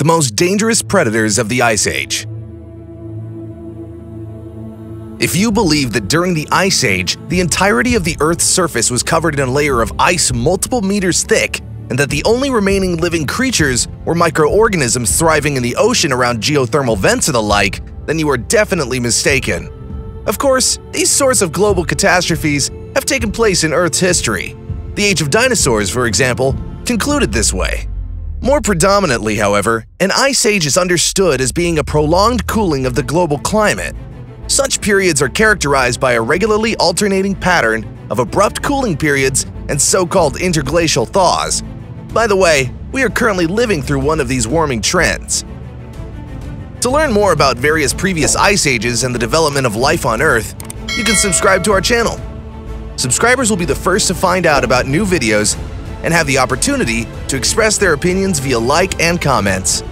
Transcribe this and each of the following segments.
the most dangerous predators of the Ice Age. If you believe that during the Ice Age, the entirety of the Earth's surface was covered in a layer of ice multiple meters thick, and that the only remaining living creatures were microorganisms thriving in the ocean around geothermal vents or the like, then you are definitely mistaken. Of course, these sorts of global catastrophes have taken place in Earth's history. The age of dinosaurs, for example, concluded this way. More predominantly, however, an ice age is understood as being a prolonged cooling of the global climate. Such periods are characterized by a regularly alternating pattern of abrupt cooling periods and so-called interglacial thaws. By the way, we are currently living through one of these warming trends. To learn more about various previous ice ages and the development of life on Earth, you can subscribe to our channel. Subscribers will be the first to find out about new videos and have the opportunity to express their opinions via like and comments.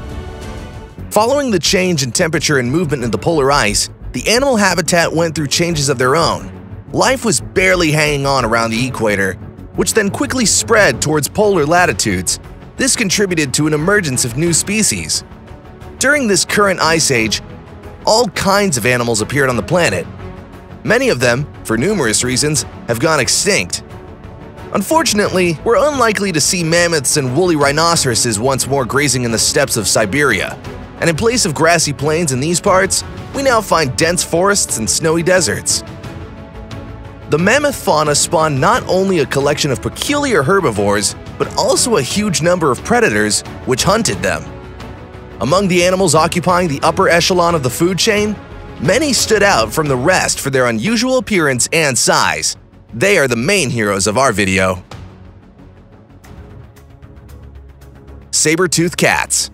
Following the change in temperature and movement in the polar ice, the animal habitat went through changes of their own. Life was barely hanging on around the equator, which then quickly spread towards polar latitudes. This contributed to an emergence of new species. During this current ice age, all kinds of animals appeared on the planet. Many of them, for numerous reasons, have gone extinct. Unfortunately, we're unlikely to see mammoths and woolly rhinoceroses once more grazing in the steppes of Siberia, and in place of grassy plains in these parts, we now find dense forests and snowy deserts. The mammoth fauna spawned not only a collection of peculiar herbivores, but also a huge number of predators which hunted them. Among the animals occupying the upper echelon of the food chain, many stood out from the rest for their unusual appearance and size. They are the main heroes of our video. Sabretooth cats.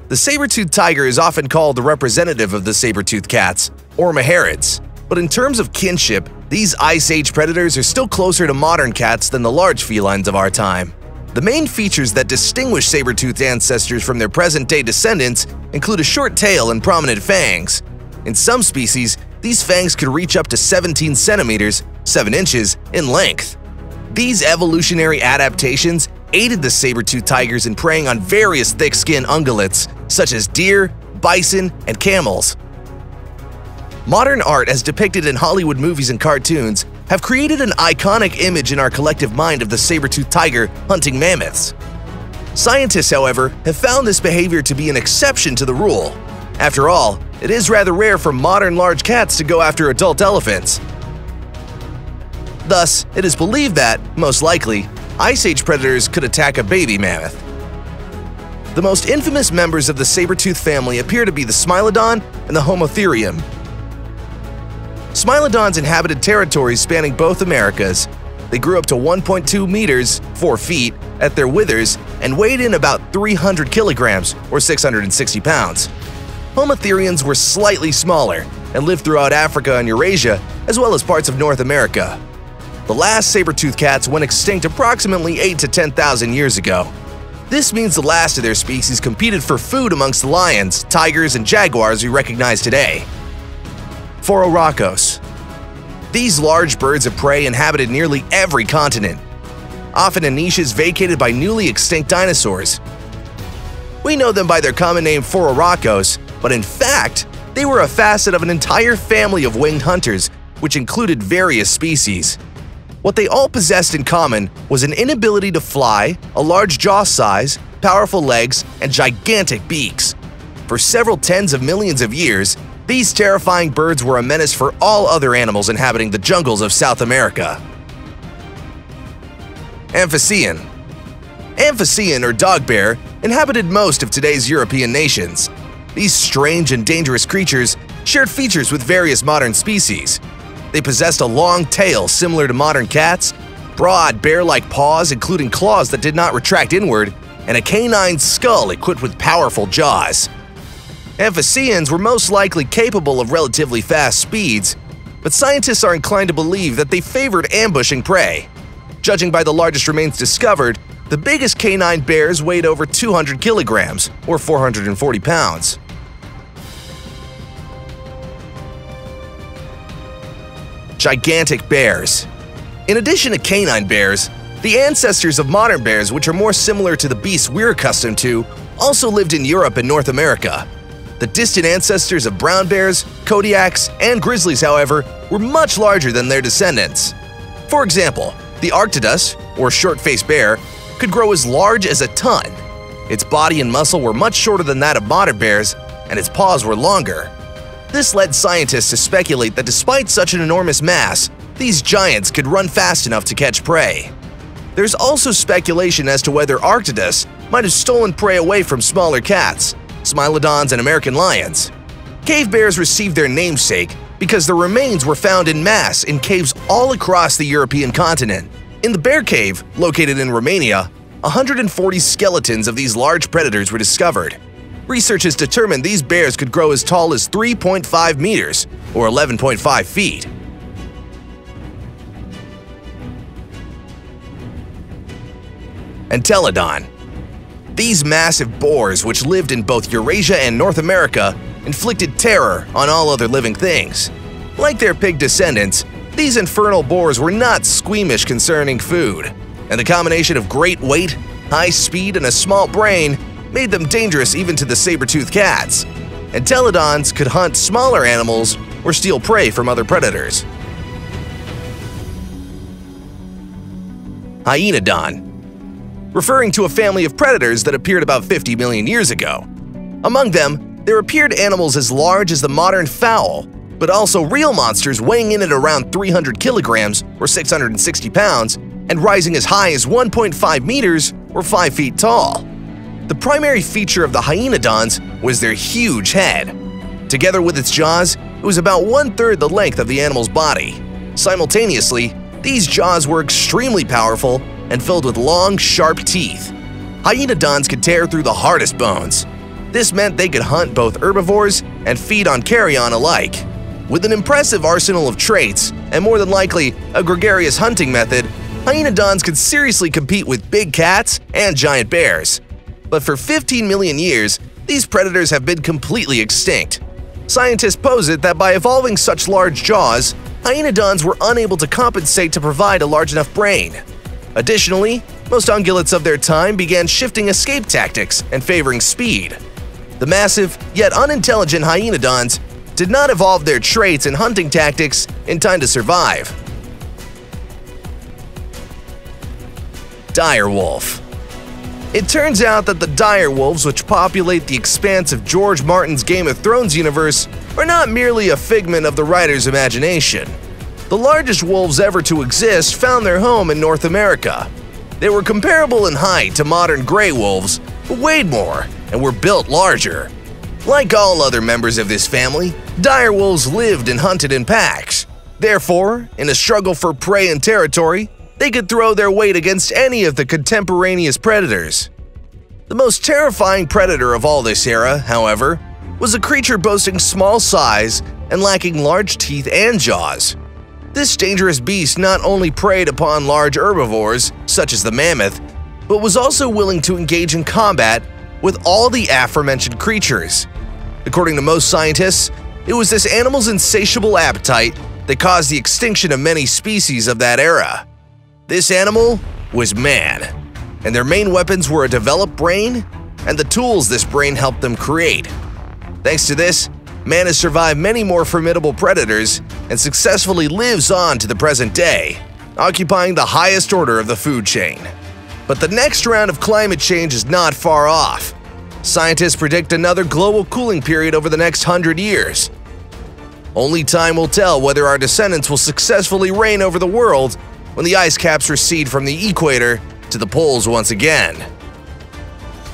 The saber-toothed tiger is often called the representative of the saber-toothed cats, or maharids, but in terms of kinship, these Ice Age predators are still closer to modern cats than the large felines of our time. The main features that distinguish saber-toothed ancestors from their present-day descendants include a short tail and prominent fangs. In some species, these fangs could reach up to 17 centimeters, 7 inches, in length. These evolutionary adaptations aided the saber-toothed tigers in preying on various thick-skinned ungulates, such as deer, bison, and camels. Modern art, as depicted in Hollywood movies and cartoons, have created an iconic image in our collective mind of the saber-toothed tiger hunting mammoths. Scientists, however, have found this behavior to be an exception to the rule. After all, it is rather rare for modern large cats to go after adult elephants. Thus, it is believed that, most likely, Ice Age predators could attack a baby mammoth. The most infamous members of the saber-tooth family appear to be the Smilodon and the Homotherium. Smilodons inhabited territories spanning both Americas. They grew up to 1.2 meters, 4 feet, at their withers and weighed in about 300 kilograms, or 660 pounds. Homotherians were slightly smaller and lived throughout Africa and Eurasia, as well as parts of North America. The last saber-toothed cats went extinct approximately 8 to 10,000 years ago. This means the last of their species competed for food amongst the lions, tigers, and jaguars we recognize today. Phororhacos. These large birds of prey inhabited nearly every continent, often in niches vacated by newly extinct dinosaurs. We know them by their common name Phororhacos, but in fact, they were a facet of an entire family of winged hunters, which included various species. What they all possessed in common was an inability to fly, a large jaw size, powerful legs, and gigantic beaks. For several tens of millions of years, these terrifying birds were a menace for all other animals inhabiting the jungles of South America. Amphicean. Amphicean, or dog bear, inhabited most of today's European nations. These strange and dangerous creatures shared features with various modern species. They possessed a long tail similar to modern cats, broad bear-like paws including claws that did not retract inward, and a canine skull equipped with powerful jaws. Amphiceans were most likely capable of relatively fast speeds, but scientists are inclined to believe that they favored ambushing prey. Judging by the largest remains discovered, the biggest canine bears weighed over 200 kilograms, or 440 pounds. Gigantic bears. In addition to canine bears, the ancestors of modern bears, which are more similar to the beasts we're accustomed to, also lived in Europe and North America. The distant ancestors of brown bears, Kodiaks, and grizzlies, however, were much larger than their descendants. For example, the Arctodus, or short-faced bear, could grow as large as a ton. Its body and muscle were much shorter than that of modern bears, and its paws were longer. This led scientists to speculate that despite such an enormous mass, these giants could run fast enough to catch prey. There's also speculation as to whether Arctodus might have stolen prey away from smaller cats, Smilodons and American lions. Cave bears received their namesake because their remains were found in mass in caves all across the European continent. In the Bear Cave, located in Romania, 140 skeletons of these large predators were discovered. Researchers determined these bears could grow as tall as 3.5 meters, or 11.5 feet. And Teledon. These massive boars, which lived in both Eurasia and North America, inflicted terror on all other living things. Like their pig descendants, these infernal boars were not squeamish concerning food, and the combination of great weight, high speed, and a small brain made them dangerous even to the Sabretooth Cats. And Teledons could hunt smaller animals or steal prey from other predators. Hyenadon. Referring to a family of predators that appeared about 50 million years ago. Among them, there appeared animals as large as the modern fowl, but also real monsters weighing in at around 300 kilograms or 660 pounds and rising as high as 1.5 meters or 5 feet tall. The primary feature of the Hyenadons was their huge head. Together with its jaws, it was about 1/3 the length of the animal's body. Simultaneously, these jaws were extremely powerful and filled with long, sharp teeth. Hyenadons could tear through the hardest bones. This meant they could hunt both herbivores and feed on carrion alike. With an impressive arsenal of traits, and more than likely a gregarious hunting method, Hyenadons could seriously compete with big cats and giant bears. But for 15 million years, these predators have been completely extinct. Scientists posit that by evolving such large jaws, Hyenadons were unable to compensate to provide a large enough brain. Additionally, most ungulates of their time began shifting escape tactics and favoring speed. The massive, yet unintelligent Hyenadons did not evolve their traits and hunting tactics in time to survive. Direwolf. It turns out that the direwolves, which populate the expanse of George Martin's Game of Thrones universe, are not merely a figment of the writer's imagination. The largest wolves ever to exist found their home in North America. They were comparable in height to modern gray wolves, but weighed more and were built larger. Like all other members of this family, direwolves lived and hunted in packs. Therefore, in a struggle for prey and territory, they could throw their weight against any of the contemporaneous predators. The most terrifying predator of all this era, however, was a creature boasting small size and lacking large teeth and jaws. This dangerous beast not only preyed upon large herbivores, such as the mammoth, but was also willing to engage in combat with all the aforementioned creatures. According to most scientists, it was this animal's insatiable appetite that caused the extinction of many species of that era. This animal was man, and their main weapons were a developed brain and the tools this brain helped them create. Thanks to this, man has survived many more formidable predators and successfully lives on to the present day, occupying the highest order of the food chain. But the next round of climate change is not far off. Scientists predict another global cooling period over the next 100 years. Only time will tell whether our descendants will successfully reign over the world when the ice caps recede from the equator to the poles once again.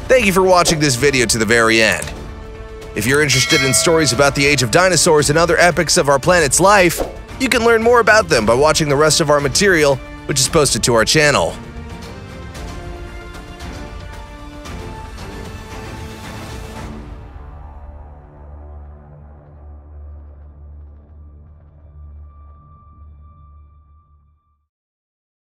Thank you for watching this video to the very end. If you're interested in stories about the age of dinosaurs and other epics of our planet's life, you can learn more about them by watching the rest of our material, which is posted to our channel.